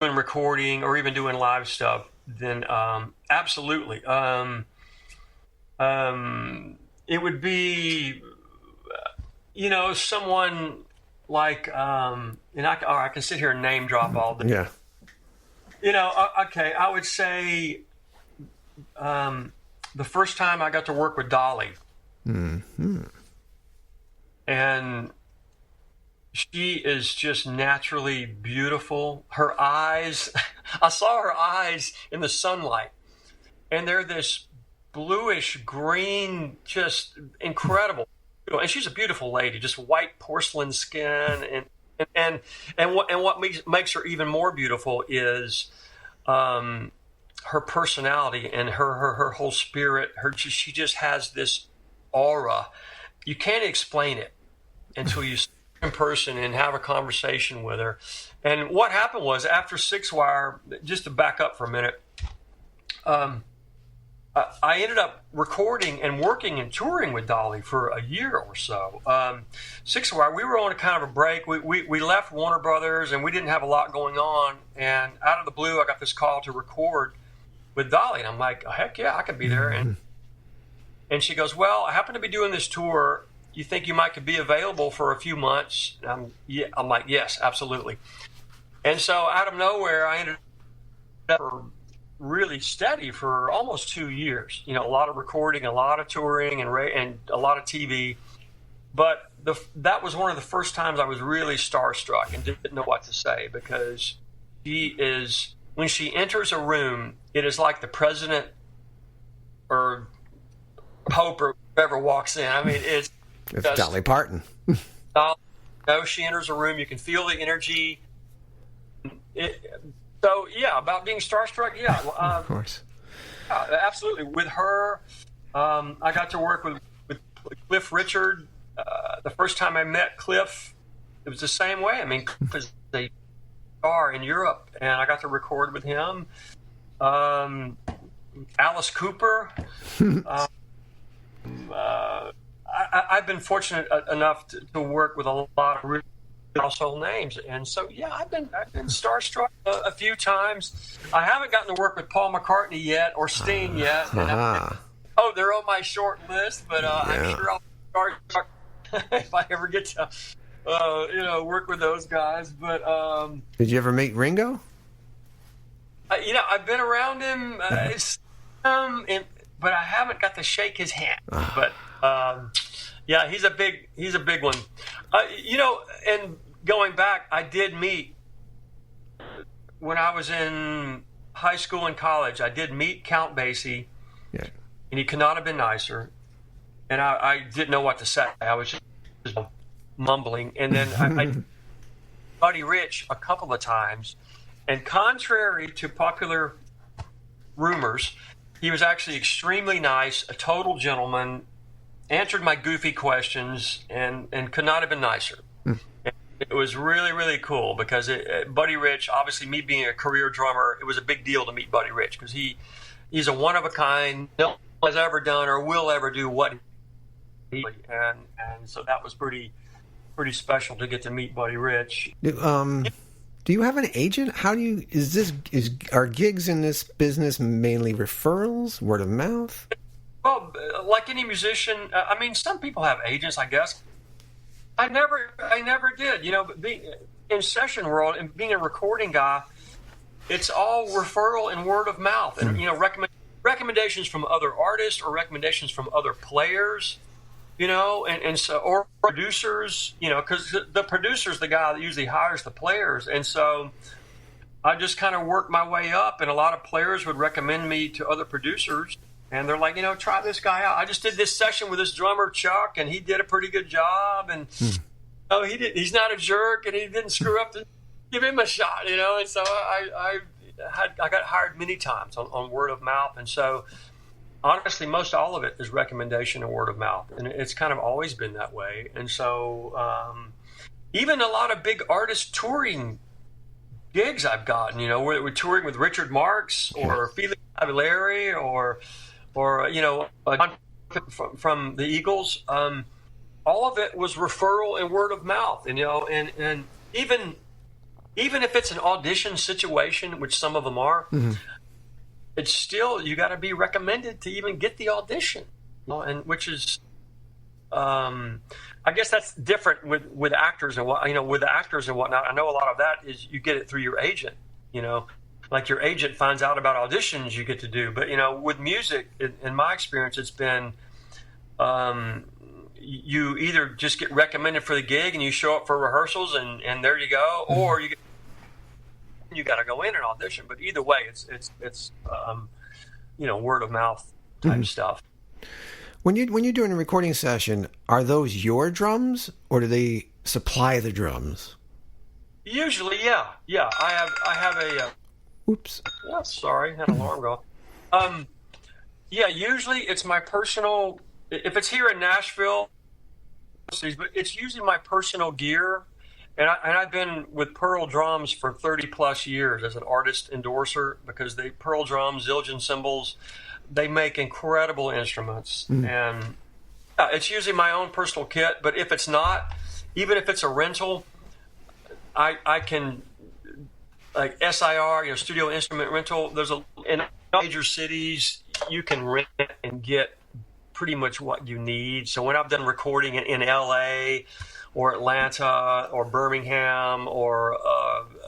recording or even doing live stuff, then absolutely. It would be, someone like, and I can sit here and name drop all day. Yeah. Okay, I would say the first time I got to work with Dolly. Mm-hmm. And she is just naturally beautiful. Her eyes, I saw her eyes in the sunlight, and they're this bluish green, just incredible. And she's a beautiful lady, just white porcelain skin, and what makes her even more beautiful is her personality and her whole spirit. She just has this aura. You can't explain it until you see her in person and have a conversation with her. And what happened was, after Sixwire, just to back up for a minute, I ended up recording and working and touring with Dolly for a year or so. Sixwire, we were on a kind of a break. We left Warner Brothers, and we didn't have a lot going on. And out of the blue, I got this call to record with Dolly. And I'm like, oh, heck yeah, I could be there. And she goes, well, I happen to be doing this tour. You think you might could be available for a few months? I'm like, yes, absolutely. And so out of nowhere, I ended up really steady for almost 2 years. A lot of recording, a lot of touring, and a lot of TV. But that was one of the first times I was really starstruck and didn't know what to say, because when she enters a room, it is like the president or Pope or whoever walks in. I mean, it's Dolly Parton. She enters a room, you can feel the energy. So, yeah, about being starstruck, yeah. Of course. Absolutely. With her, I got to work with Cliff Richard. The first time I met Cliff, it was the same way. I mean, Cliff is a star in Europe, and I got to record with him. Alice Cooper. I've been fortunate enough to work with a lot of really household names, and so yeah, I've been starstruck a few times. I haven't gotten to work with Paul McCartney yet or Sting yet. They're on my short list, but I'm sure I'll start if I ever get to work with those guys. But did you ever meet Ringo? I've been around him, but I haven't got to shake his hand. But yeah, he's a big one. And going back, I did meet, when I was in high school and college, I did meet Count Basie, and he could not have been nicer. And I didn't know what to say. I was just mumbling. And then I Buddy Rich a couple of times, and contrary to popular rumors, he was actually extremely nice, a total gentleman, answered my goofy questions, and could not have been nicer. It was really, really cool, because Buddy Rich, obviously me being a career drummer, it was a big deal to meet Buddy Rich, because he's a one-of-a-kind. No one has ever done or will ever do what he did. And so that was pretty special to get to meet Buddy Rich. Do you have an agent? Are gigs in this business mainly referrals, word of mouth? Well, like any musician, some people have agents, I guess. I never did. Being in session world and being a recording guy, it's all referral and word of mouth, and recommendations from other artists or recommendations from other players. And so, or producers, because the producer's the guy that usually hires the players. And so I just kind of worked my way up, and a lot of players would recommend me to other producers, and they're like, try this guy out. I just did this session with this drummer, Chuck, and he did a pretty good job. And he's not a jerk, and he didn't screw up. Give him a shot, And so I got hired many times on word of mouth. And so, honestly, most all of it is recommendation and word of mouth, and it's kind of always been that way. And so, even a lot of big artist touring gigs I've gotten, where we're touring with Richard Marx or Felix Cavaliere or from the Eagles. All of it was referral and word of mouth, and even even if it's an audition situation, which some of them are, it's still, you got to be recommended to even get the audition, and which is, I guess that's different with actors and with actors and whatnot. I know a lot of that is you get it through your agent, like your agent finds out about auditions you get to do. But, with music, in my experience, it's been, you either just get recommended for the gig and you show up for rehearsals and there you go, or you got to go in and audition. But either way, it's word of mouth type stuff. When you're doing a recording session, are those your drums or do they supply the drums? Usually, yeah. I have a. Oops. Oh, sorry, had an alarm go. Yeah, usually it's my personal. If it's here in Nashville, but it's usually my personal gear. And I've been with Pearl Drums for 30 plus years as an artist endorser, because Pearl Drums, Zildjian cymbals, they make incredible instruments. And it's usually my own personal kit. But if it's not, even if it's a rental, I can, like SIR, studio instrument rental. In major cities, you can rent and get pretty much what you need. So when I've done recording in LA or Atlanta or Birmingham or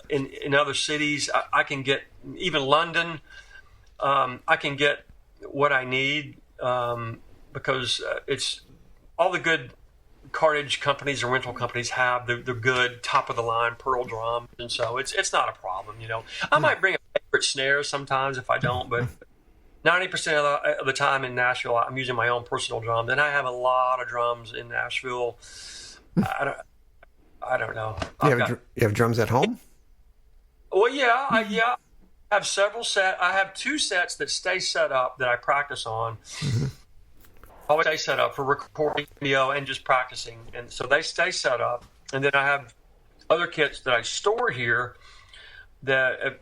in other cities, I can get, even London, I can get what I need, because it's all the good cartage companies and rental companies have the good top of the line Pearl drums, and so it's not a problem. I might bring a favorite snare sometimes if I don't, but 90% of the time in Nashville, I'm using my own personal drums, and I have a lot of drums in Nashville. I don't know. You have drums at home? Well, yeah, I have several sets. I have 2 sets that stay set up that I practice on. Always stay set up for recording video and just practicing, and so they stay set up. And then I have other kits that I store here that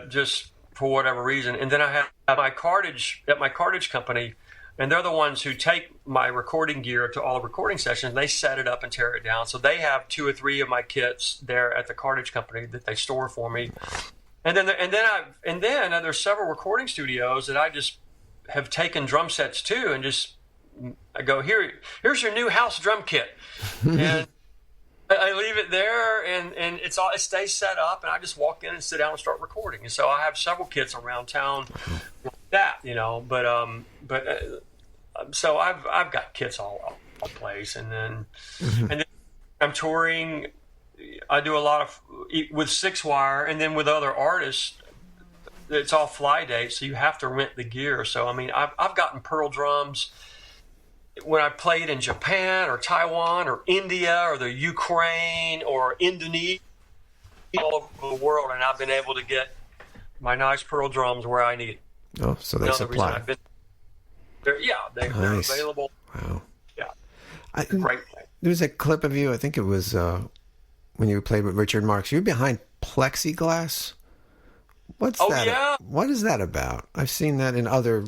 just for whatever reason. And then I have my cartage at my cartage company. And they're the ones who take my recording gear to all the recording sessions. They set it up and tear it down. So they have 2 or 3 of my kits there at the cartage company that they store for me. And then there's several recording studios that I just have taken drum sets to, and just I go, here's your new house drum kit, and I leave it there, and it stays set up, and I just walk in and sit down and start recording. And so I have several kits around town like that, but so I've got kits all place, and then I'm touring. I do a lot of with Sixwire, and then with other artists, it's all fly dates, so you have to rent the gear. So I mean, I've gotten Pearl drums when I played in Japan or Taiwan or India or the Ukraine or Indonesia, all over the world, and I've been able to get my nice Pearl drums where I need it. Oh, so they supply. They're nice. available. Wow. Yeah. Great. There was a clip of you, I think it was when you played with Richard Marx. You were behind plexiglass. What's that? Yeah. What is that about? I've seen that in other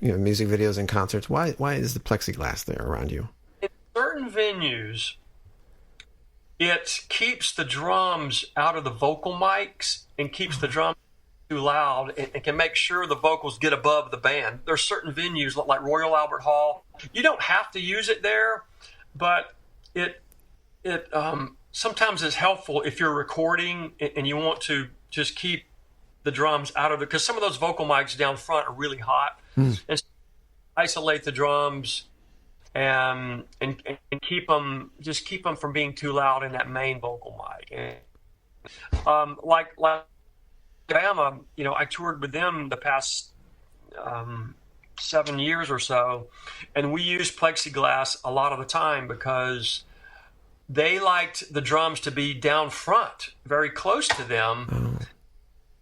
music videos and concerts. Why is the plexiglass there around you? In certain venues, it keeps the drums out of the vocal mics and keeps the drums too loud, and can make sure the vocals get above the band. There's certain venues like Royal Albert Hall. You don't have to use it there, but it sometimes is helpful if you're recording and you want to just keep the drums out of it, because some of those vocal mics down front are really hot, and so isolate the drums and keep them from being too loud in that main vocal mic. And, like Alabama, I toured with them the past 7 years or so, and we used plexiglass a lot of the time because they liked the drums to be down front, very close to them.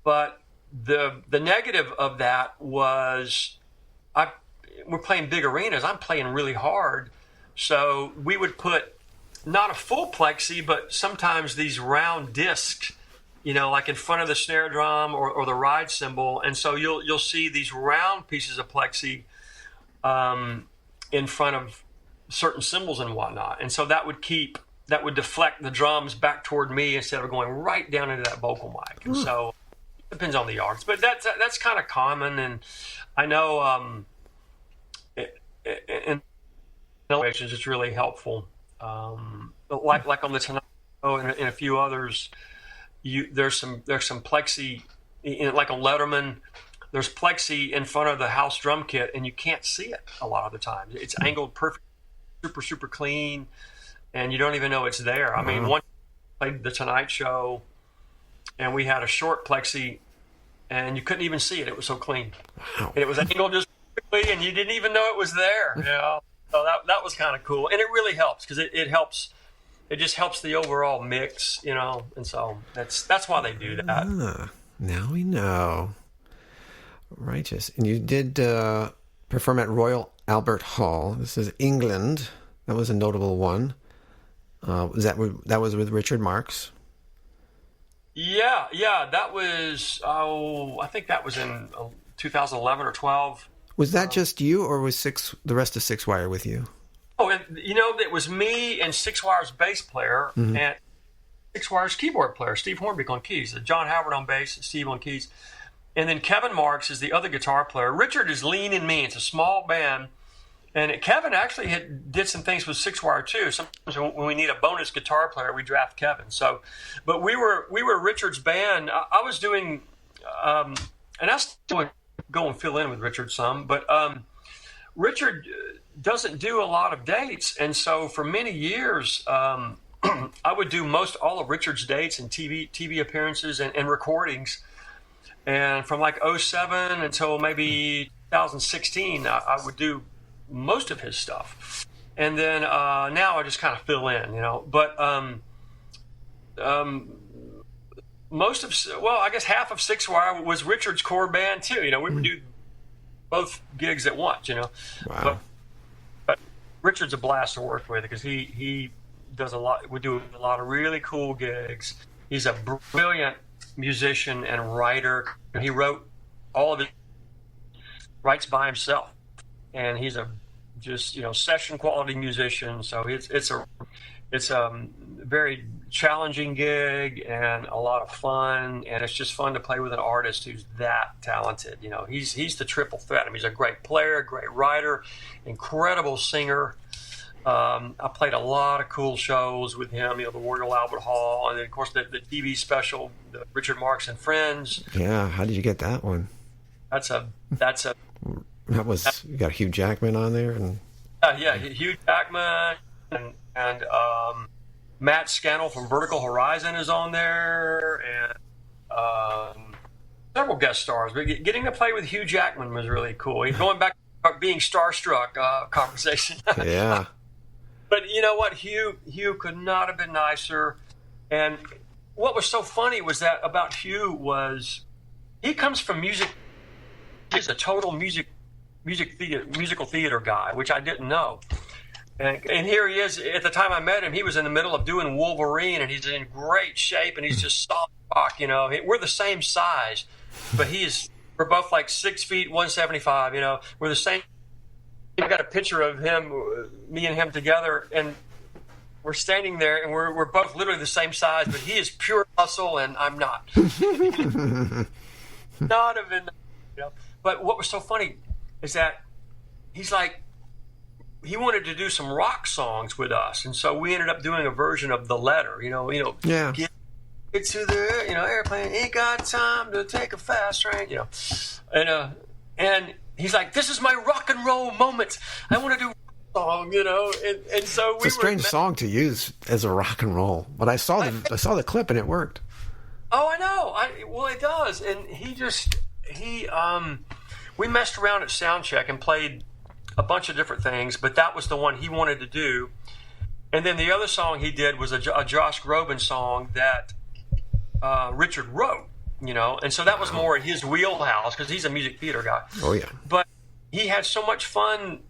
But the negative of that was we're playing big arenas. I'm playing really hard. So we would put not a full plexi, but sometimes these round discs, like in front of the snare drum or the ride cymbal. And so you'll see these round pieces of plexi in front of certain cymbals and whatnot. And so that would keep that would deflect the drums back toward me instead of going right down into that vocal mic. And so it depends on the artist, but that's kind of common. And I know in situations it's really helpful. Like on the Tonight Show and a few others, there's some plexi, like on Letterman. There's plexi in front of the house drum kit, and you can't see it a lot of the time. It's angled perfect, super clean, and you don't even know it's there. I mean, once I played the Tonight Show, and we had a short plexi, and you couldn't even see it. It was so clean. Wow. And it was angled just perfectly, and you didn't even know it was there. You know? So that was kind of cool. And it really helps because it helps. It just helps the overall mix, you know. And so that's why they do that. Now we know. Righteous. And you did perform at Royal Albert Hall. This is England. That was a notable one. That was with Richard Marx? Yeah. That was, I think that was in 2011 or 12. Was that just you, or was the rest of Sixwire with you? Oh, and it was me and Sixwire's bass player and Sixwire's keyboard player, Steve Hornbeck on keys, John Howard on bass, Steve on keys. And then Kevin Marks is the other guitar player. Richard is lean and mean. It's a small band. And Kevin actually did some things with Sixwire too. Sometimes when we need a bonus guitar player, we draft Kevin. So, but we were Richard's band. I was doing, and I still go and fill in with Richard some. But Richard doesn't do a lot of dates, and so for many years, I would do most all of Richard's dates and TV appearances and recordings. And from like 2007 until maybe 2016, I would do most of his stuff. And then now I just kind of fill in, you know. But I guess half of Sixwire was Richard's core band too. You know, we would do both gigs at once, you know. Wow. But Richard's a blast to work with because he does a lot. We do a lot of really cool gigs. He's a brilliant musician and writer. He wrote all of it, writes by himself, and he's a just session quality musician. So it's a very challenging gig and a lot of fun, and it's just fun to play with an artist who's that talented. You know, he's the triple threat. I mean, he's a great player, great writer, incredible singer. I played a lot of cool shows with him, the Royal Albert Hall, and then, of course, the TV special, the Richard Marx and Friends. Yeah, how did you get that one? That was, you got Hugh Jackman on there? And Hugh Jackman and Matt Scannell from Vertical Horizon is on there, and several guest stars. But getting to play with Hugh Jackman was really cool. Going back to being starstruck conversation. Yeah. But you know what? Hugh could not have been nicer. And what was so funny was that about Hugh was he comes from music. He's a total musical theater guy, which I didn't know. And here he is. At the time I met him, he was in the middle of doing Wolverine, and he's in great shape, and he's just solid rock. You know, we're the same size, but we're both like 6 feet, 175. You know, we're the same. I got a picture of him, me and him together, and we're standing there, and we're both literally the same size, but he is pure muscle, and I'm not. Not even, But what was so funny is that he's like, he wanted to do some rock songs with us, and so we ended up doing a version of The Letter. Yeah. Get to the airplane, ain't got time to take a fast train. And he's like, this is my rock and roll moment. I want to do a song, and so it's a strange song to use as a rock and roll, but I saw the clip and it worked. Oh, I know. Well, it does. And we messed around at soundcheck and played a bunch of different things, but that was the one he wanted to do. And then the other song he did was a Josh Groban song that Richard wrote. And so that was more in his wheelhouse because he's a music theater guy. Oh yeah. But he had so much fun,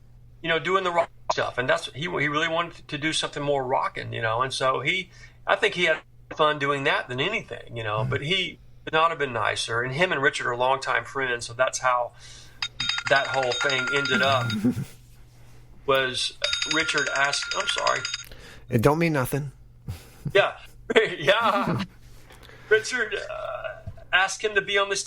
doing the rock stuff, and he really wanted to do something more rocking, and so I think he had fun doing that than anything, But he could not have been nicer, and him and Richard are longtime friends, so that's how that whole thing ended up. Was Richard asked? I'm sorry. It don't mean nothing. Yeah. Yeah. Richard asked him to be on this